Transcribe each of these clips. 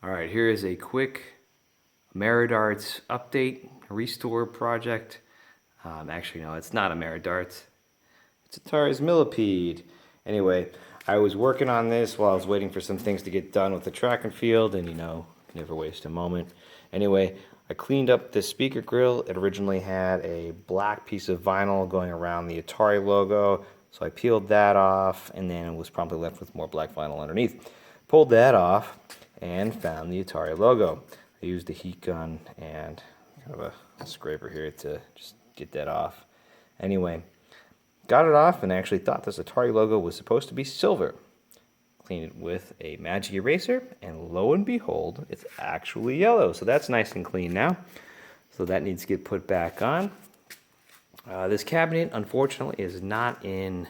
Alright, here is a quick AmeriDarts update, restore project. Actually, no, it's not AmeriDarts. It's Atari's Millipede. Anyway, I was working on this while I was waiting for some things to get done with the track and field, and never waste a moment. Anyway, I cleaned up this speaker grill. It originally had a black piece of vinyl going around the Atari logo, so I peeled that off, and then was promptly left with more black vinyl underneath. Pulled that off and found the Atari logo. I used a heat gun and kind of a scraper here to just get that off. Anyway, got it off and actually thought this Atari logo was supposed to be silver. Cleaned it with a magic eraser, and lo and behold, it's actually yellow. So that's nice and clean now. So that needs to get put back on. This cabinet, unfortunately, is not in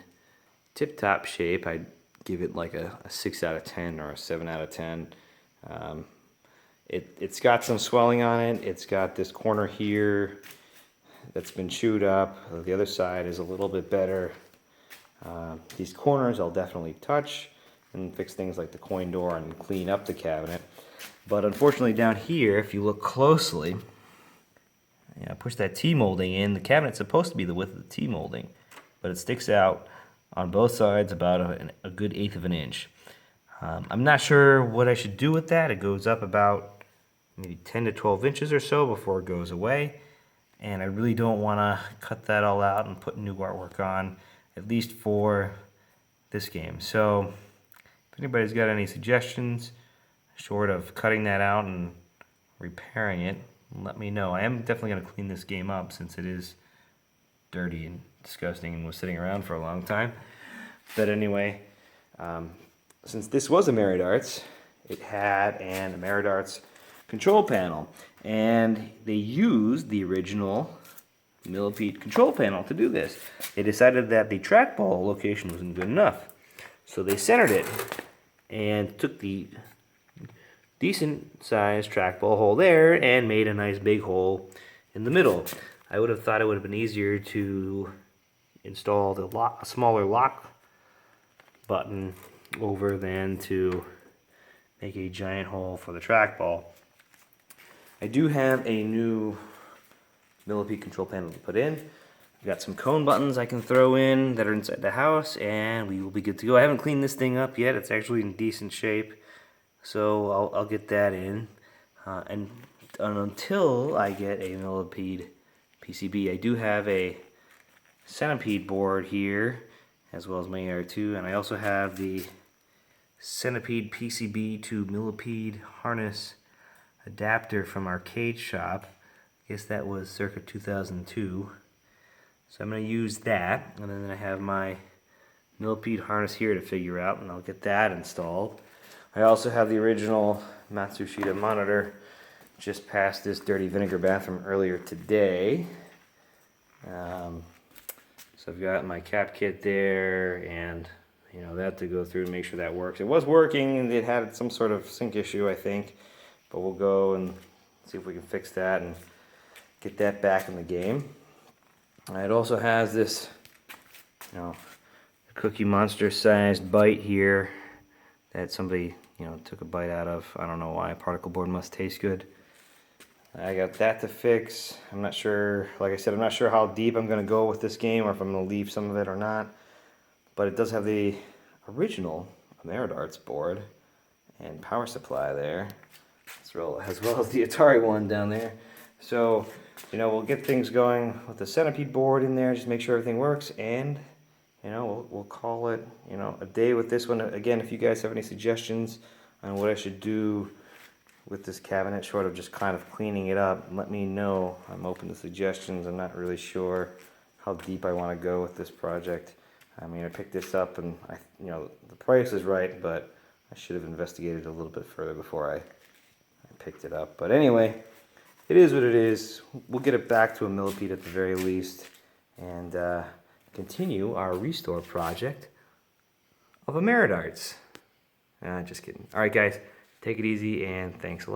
tip-top shape. I'd give it like a 6 out of 10 or a 7 out of 10. It's got some swelling on it. It's got this corner here that's been chewed up. The other side is a little bit better. These corners I'll definitely touch and fix things like the coin door and clean up the cabinet. But unfortunately down here, if you look closely, push that T-molding in. The cabinet's supposed to be the width of the T-molding, but it sticks out on both sides about a good 1/8 of an inch. I'm not sure what I should do with that. It goes up about maybe 10 to 12 inches or so before it goes away. And I really don't want to cut that all out and put new artwork on, at least for this game. So if anybody's got any suggestions, short of cutting that out and repairing it, let me know. I am definitely going to clean this game up since it is dirty and disgusting and was sitting around for a long time. But anyway, since this was AmeriDarts, it had an AmeriDarts control panel, and they used the original Millipede control panel to do this. They decided that the trackball location wasn't good enough, so they centered it and took the decent sized trackball hole there and made a nice big hole in the middle. I would have thought it would have been easier to install a smaller lock button over than to make a giant hole for the trackball. I do have a new Millipede control panel to put in. I've got some cone buttons I can throw in that are inside the house, and we will be good to go. I haven't cleaned this thing up yet. It's actually in decent shape, so I'll get that in. And until I get a Millipede PCB, I do have a Centipede board here, as well as my AR2, and I also have the Centipede PCB to Millipede harness adapter from Arcade Shop. I guess that was circa 2002. So I'm going to use that, and then I have my Millipede harness here to figure out, and I'll get that installed. I also have the original Matsushita monitor just past this dirty vinegar bath from earlier today. So I've got my cap kit there, and that to go through and make sure that works. It was working, and it had some sort of sync issue, I think, but we'll go and see if we can fix that and get that back in the game. It also has this, Cookie Monster sized bite here that somebody, took a bite out of. I don't know why. Particle board must taste good. I got that to fix. I'm not sure, like I said, I'm not sure how deep I'm going to go with this game, or if I'm going to leave some of it or not. But it does have the original AmeriDarts board and power supply there, as well as the Atari one down there. So, we'll get things going with the Centipede board in there, just make sure everything works, and, we'll call it, a day with this one. Again, if you guys have any suggestions on what I should do with this cabinet, short of just kind of cleaning it up, let me know. I'm open to suggestions. I'm not really sure how deep I want to go with this project. I mean, I picked this up and the price is right, but I should have investigated a little bit further before I picked it up. But anyway, it is what it is. We'll get it back to a Millipede at the very least, and continue our restore project of AmeriDarts. Just kidding. All right, guys, take it easy, and thanks a lot.